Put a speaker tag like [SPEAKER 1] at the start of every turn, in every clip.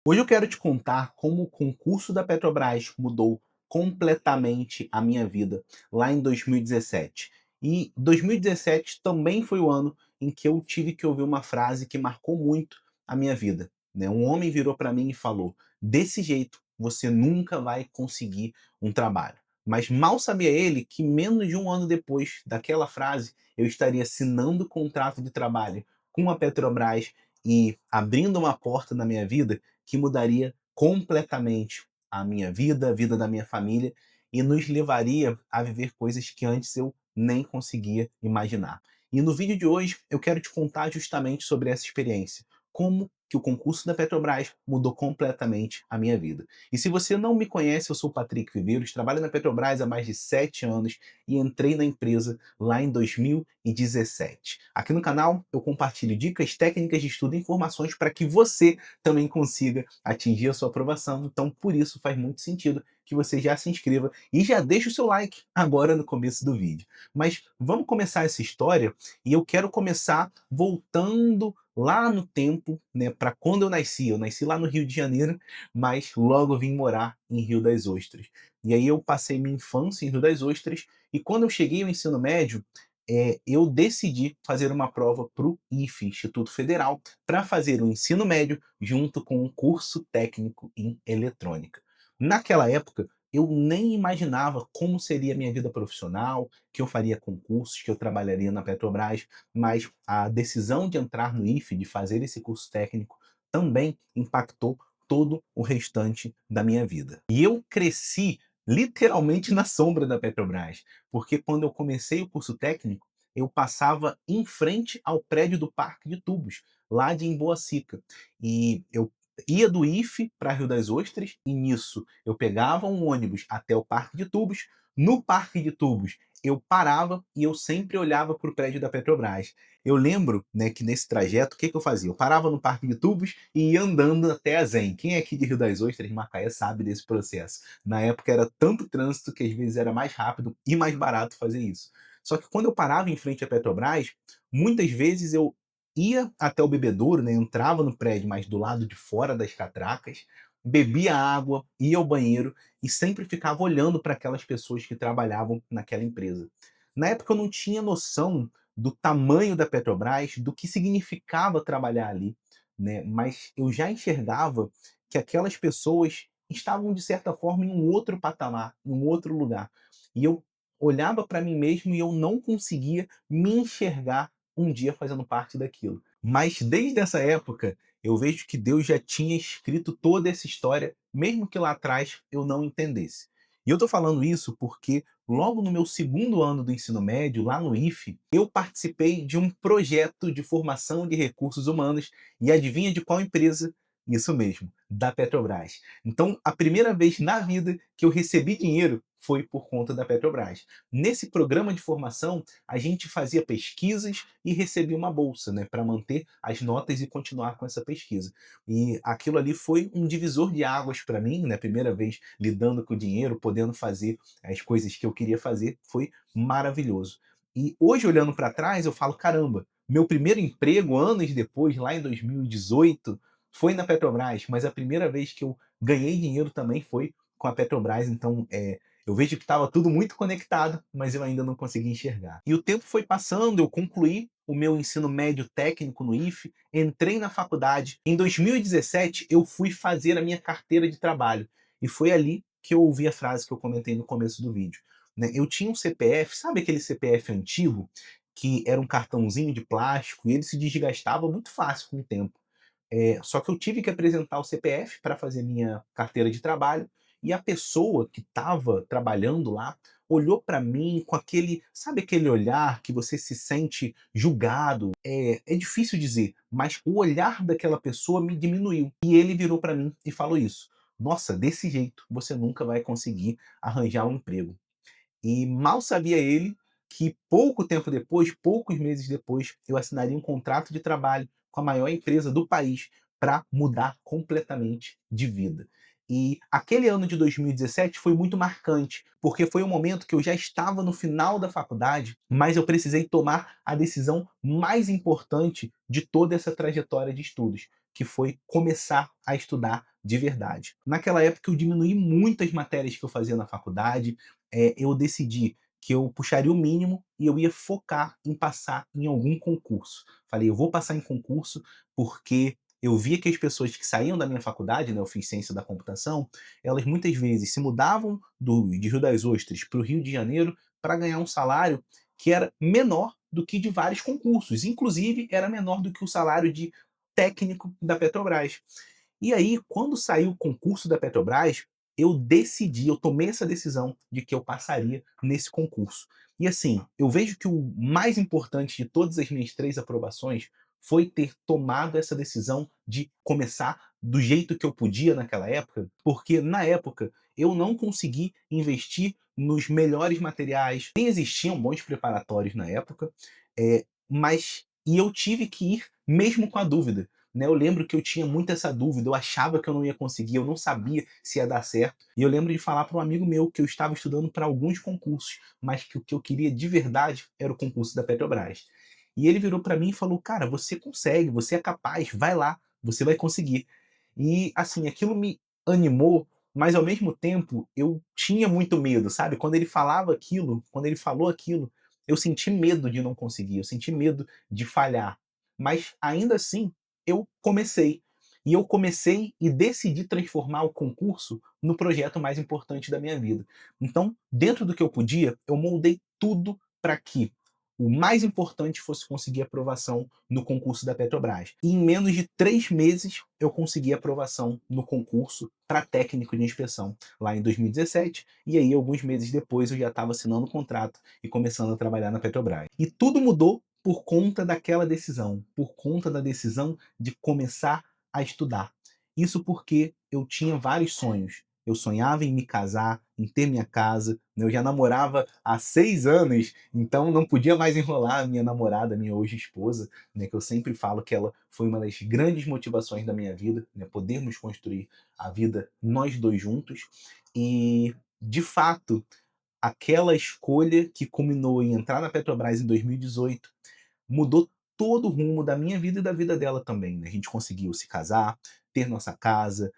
[SPEAKER 1] Hoje eu quero te contar como o concurso da Petrobras mudou completamente a minha vida lá em 2017. E 2017 também foi o ano em que eu tive que ouvir uma frase que marcou muito a minha vida, né? Um homem virou para mim e falou: "Desse jeito você nunca vai conseguir um trabalho". Mas mal sabia ele que menos de um ano depois daquela frase eu estaria assinando o contrato de trabalho com a Petrobras e abrindo uma porta na minha vida que mudaria completamente a minha vida, a vida da minha família e nos levaria a viver coisas que antes eu nem conseguia imaginar. E no vídeo de hoje eu quero te contar justamente sobre essa experiência, como que o concurso da Petrobras mudou completamente a minha vida. E se você não me conhece, eu sou o Patrick Viveiros, trabalho na Petrobras há mais de 7 anos e entrei na empresa lá em 2017. Aqui no canal eu compartilho dicas, técnicas de estudo e informações para que você também consiga atingir a sua aprovação. Então, por isso faz muito sentido que você já se inscreva e já deixe o seu like agora no começo do vídeo. Mas vamos começar essa história e eu quero começar voltando lá no tempo, né, para quando eu nasci. Eu nasci lá no Rio de Janeiro, mas logo vim morar em Rio das Ostras. E aí eu passei minha infância em Rio das Ostras e quando eu cheguei ao ensino médio, eu decidi fazer uma prova para o IFE, Instituto Federal, para fazer o ensino médio junto com um curso técnico em eletrônica. Naquela época, eu nem imaginava como seria a minha vida profissional, que eu faria concursos, que eu trabalharia na Petrobras, mas a decisão de entrar no IFE, de fazer esse curso técnico, também impactou todo o restante da minha vida. E eu cresci literalmente na sombra da Petrobras, porque quando eu comecei o curso técnico, eu passava em frente ao prédio do Parque de Tubos, lá de Emboacica. E eu ia do IFE para Rio das Ostras, e nisso eu pegava um ônibus até o Parque de Tubos. No Parque de Tubos eu parava e eu sempre olhava para o prédio da Petrobras. Eu lembro, né, que nesse trajeto, o que, que eu fazia? Eu parava no Parque de Tubos e ia andando até a Zen. Quem é aqui de Rio das Ostras, Macaé, sabe desse processo. Na época era tanto trânsito que às vezes era mais rápido e mais barato fazer isso. Só que quando eu parava em frente à Petrobras, muitas vezes eu ia até o bebedouro, né, entrava no prédio, mas do lado de fora das catracas, bebia água, ia ao banheiro e sempre ficava olhando para aquelas pessoas que trabalhavam naquela empresa. Na época eu não tinha noção do tamanho da Petrobras, do que significava trabalhar ali, né? Mas eu já enxergava que aquelas pessoas estavam de certa forma em um outro patamar, em um outro lugar. E eu olhava para mim mesmo e eu não conseguia me enxergar um dia fazendo parte daquilo. Mas desde essa época, eu vejo que Deus já tinha escrito toda essa história, mesmo que lá atrás eu não entendesse. E eu tô falando isso porque logo no meu segundo ano do ensino médio, lá no IFE, eu participei de um projeto de formação de recursos humanos e adivinha de qual empresa? Isso mesmo, da Petrobras. Então, a primeira vez na vida que eu recebi dinheiro foi por conta da Petrobras. Nesse programa de formação, a gente fazia pesquisas e recebia uma bolsa, né, para manter as notas e continuar com essa pesquisa. E aquilo ali foi um divisor de águas para mim, né, primeira vez lidando com dinheiro, podendo fazer as coisas que eu queria fazer, foi maravilhoso. E hoje, olhando para trás, eu falo: caramba, meu primeiro emprego, anos depois, lá em 2018, foi na Petrobras, mas a primeira vez que eu ganhei dinheiro também foi com a Petrobras. Então, eu vejo que estava tudo muito conectado, mas eu ainda não consegui enxergar. E o tempo foi passando, eu concluí o meu ensino médio técnico no IFE, entrei na faculdade. Em 2017, eu fui fazer a minha carteira de trabalho. E foi ali que eu ouvi a frase que eu comentei no começo do vídeo, né? Eu tinha um CPF, sabe aquele CPF antigo, que era um cartãozinho de plástico e ele se desgastava muito fácil com o tempo. Só que eu tive que apresentar o CPF para fazer minha carteira de trabalho e a pessoa que estava trabalhando lá olhou para mim com aquele, sabe aquele olhar que você se sente julgado? É difícil dizer, mas o olhar daquela pessoa me diminuiu. E ele virou para mim e falou isso: "Nossa, desse jeito você nunca vai conseguir arranjar um emprego". E mal sabia ele que pouco tempo depois, poucos meses depois, eu assinaria um contrato de trabalho com a maior empresa do país para mudar completamente de vida. E aquele ano de 2017 foi muito marcante, porque foi um momento que eu já estava no final da faculdade, mas eu precisei tomar a decisão mais importante de toda essa trajetória de estudos, que foi começar a estudar de verdade. Naquela época eu diminuí muitas matérias que eu fazia na faculdade, eu decidi que eu puxaria o mínimo e eu ia focar em passar em algum concurso. Falei: "Eu vou passar em concurso", porque eu via que as pessoas que saíam da minha faculdade, né, eu fiz ciência da computação, elas muitas vezes se mudavam de Rio das Ostras para o Rio de Janeiro para ganhar um salário que era menor do que de vários concursos, inclusive era menor do que o salário de técnico da Petrobras. E aí, quando saiu o concurso da Petrobras, eu tomei essa decisão de que eu passaria nesse concurso. E assim, eu vejo que o mais importante de todas as minhas 3 aprovações foi ter tomado essa decisão de começar do jeito que eu podia naquela época, porque na época eu não consegui investir nos melhores materiais, nem existiam bons preparatórios na época, eu tive que ir mesmo com a dúvida, né? Eu lembro que eu tinha muito essa dúvida, eu achava que eu não ia conseguir, eu não sabia se ia dar certo. E eu lembro de falar para um amigo meu que eu estava estudando para alguns concursos, mas que o que eu queria de verdade era o concurso da Petrobras. E ele virou para mim e falou: "Cara, você consegue, você é capaz, vai lá, você vai conseguir". E assim, aquilo me animou, mas ao mesmo tempo eu tinha muito medo, sabe? Quando ele falou aquilo, eu senti medo de não conseguir, eu senti medo de falhar. Mas ainda assim, eu comecei. E eu comecei e decidi transformar o concurso no projeto mais importante da minha vida. Então, dentro do que eu podia, eu moldei tudo para que o mais importante fosse conseguir aprovação no concurso da Petrobras. E em menos de 3 meses, eu consegui aprovação no concurso para técnico de inspeção, lá em 2017. E aí, alguns meses depois, eu já estava assinando o contrato e começando a trabalhar na Petrobras. E tudo mudou por conta daquela decisão, por conta da decisão de começar a estudar. Isso porque eu tinha vários sonhos. Eu sonhava em me casar, em ter minha casa, né? Eu já namorava há 6 anos, então não podia mais enrolar a minha namorada, minha hoje esposa, né? Que eu sempre falo que ela foi uma das grandes motivações da minha vida, né? Podermos construir a vida nós dois juntos. E, de fato, aquela escolha que culminou em entrar na Petrobras em 2018 mudou todo o rumo da minha vida e da vida dela também, né. A gente conseguiu se casar, ter nossa casa,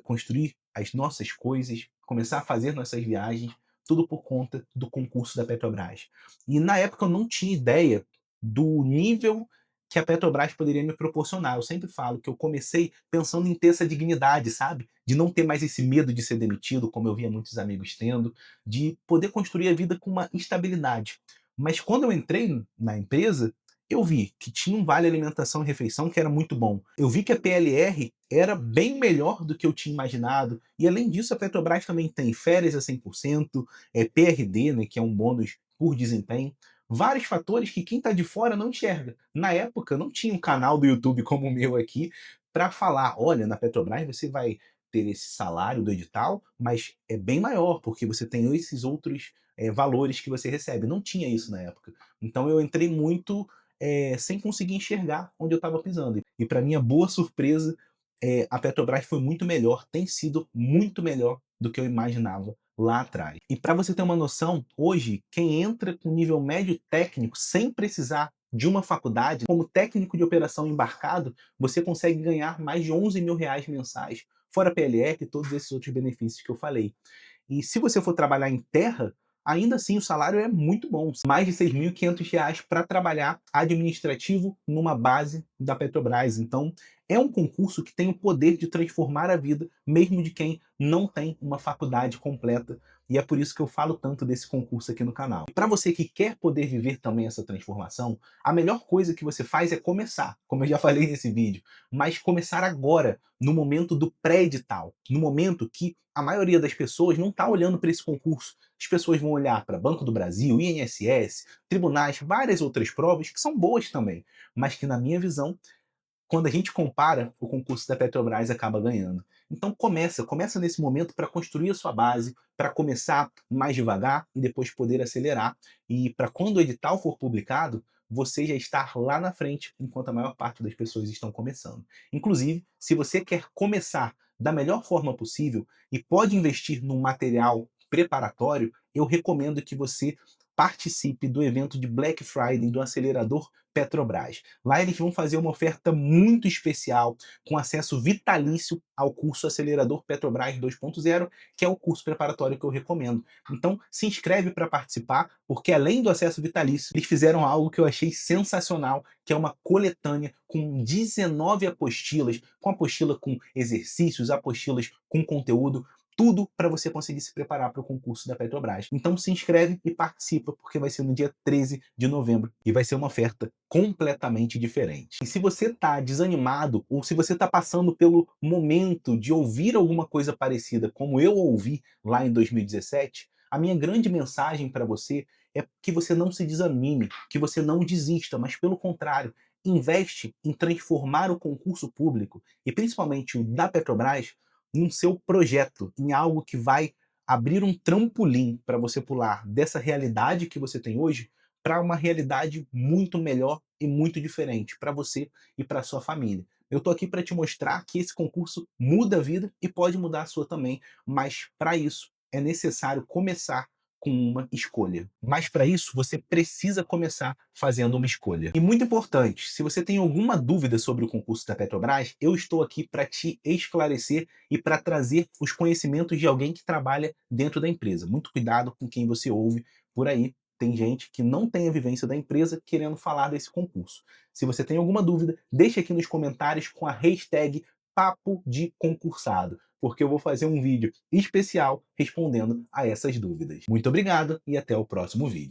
[SPEAKER 1] construir as nossas coisas, começar a fazer nossas viagens, tudo por conta do concurso da Petrobras. E na época eu não tinha ideia do nível que a Petrobras poderia me proporcionar. Eu sempre falo que eu comecei pensando em ter essa dignidade, sabe, de não ter mais esse medo de ser demitido, como eu via muitos amigos tendo, de poder construir a vida com uma estabilidade. Mas quando eu entrei na empresa, eu vi que tinha um vale alimentação e refeição que era muito bom. Eu vi que a PLR era bem melhor do que eu tinha imaginado. E além disso, a Petrobras também tem férias a 100%, PRD, né, que é um bônus por desempenho. Vários fatores que quem está de fora não enxerga. Na época, não tinha um canal do YouTube como o meu aqui para falar: olha, na Petrobras você vai ter esse salário do edital, mas é bem maior, porque você tem esses outros valores que você recebe. Não tinha isso na época. Então eu entrei muito sem conseguir enxergar onde eu estava pisando. E para minha boa surpresa, a Petrobras foi muito melhor, tem sido muito melhor do que eu imaginava lá atrás. E para você ter uma noção, hoje, quem entra com nível médio técnico, sem precisar de uma faculdade, como técnico de operação embarcado, você consegue ganhar mais de R$ 11.000 mensais, fora PLR e todos esses outros benefícios que eu falei. E se você for trabalhar em terra, ainda assim o salário é muito bom. Mais de R$ 6.500 para trabalhar administrativo numa base da Petrobras. Então, é um concurso que tem o poder de transformar a vida, mesmo de quem não tem uma faculdade completa. E é por isso que eu falo tanto desse concurso aqui no canal. E para você que quer poder viver também essa transformação, a melhor coisa que você faz é começar, como eu já falei nesse vídeo, mas começar agora, no momento do pré-edital, no momento que a maioria das pessoas não está olhando para esse concurso. As pessoas vão olhar para Banco do Brasil, INSS, tribunais, várias outras provas que são boas também, mas que, na minha visão, quando a gente compara, o concurso da Petrobras acaba ganhando. Então começa nesse momento para construir a sua base, para começar mais devagar e depois poder acelerar. E para quando o edital for publicado, você já estar lá na frente, enquanto a maior parte das pessoas estão começando. Inclusive, se você quer começar da melhor forma possível e pode investir num material preparatório, eu recomendo que você participe do evento de Black Friday do acelerador Petrobras. Lá eles vão fazer uma oferta muito especial, com acesso vitalício ao curso Acelerador Petrobras 2.0, que é o curso preparatório que eu recomendo. Então, se inscreve para participar, porque além do acesso vitalício, eles fizeram algo que eu achei sensacional, que é uma coletânea com 19 apostilas, com apostila com exercícios, apostilas com conteúdo, tudo para você conseguir se preparar para o concurso da Petrobras. Então se inscreve e participa, porque vai ser no dia 13 de novembro e vai ser uma oferta completamente diferente. E se você está desanimado ou se você está passando pelo momento de ouvir alguma coisa parecida como eu ouvi lá em 2017, a minha grande mensagem para você é que você não se desanime, que você não desista, mas pelo contrário, investe em transformar o concurso público, e principalmente o da Petrobras, num seu projeto, em algo que vai abrir um trampolim para você pular dessa realidade que você tem hoje para uma realidade muito melhor e muito diferente para você e para sua família. Eu estou aqui para te mostrar que esse concurso muda a vida e pode mudar a sua também, mas para isso é necessário começar com uma escolha. Mas para isso você precisa começar fazendo uma escolha. E muito importante, se você tem alguma dúvida sobre o concurso da Petrobras, eu estou aqui para te esclarecer e para trazer os conhecimentos de alguém que trabalha dentro da empresa. Muito cuidado com quem você ouve por aí. Tem gente que não tem a vivência da empresa querendo falar desse concurso. Se você tem alguma dúvida, deixe aqui nos comentários com a hashtag Papo de Concursado, porque eu vou fazer um vídeo especial respondendo a essas dúvidas. Muito obrigado e até o próximo vídeo.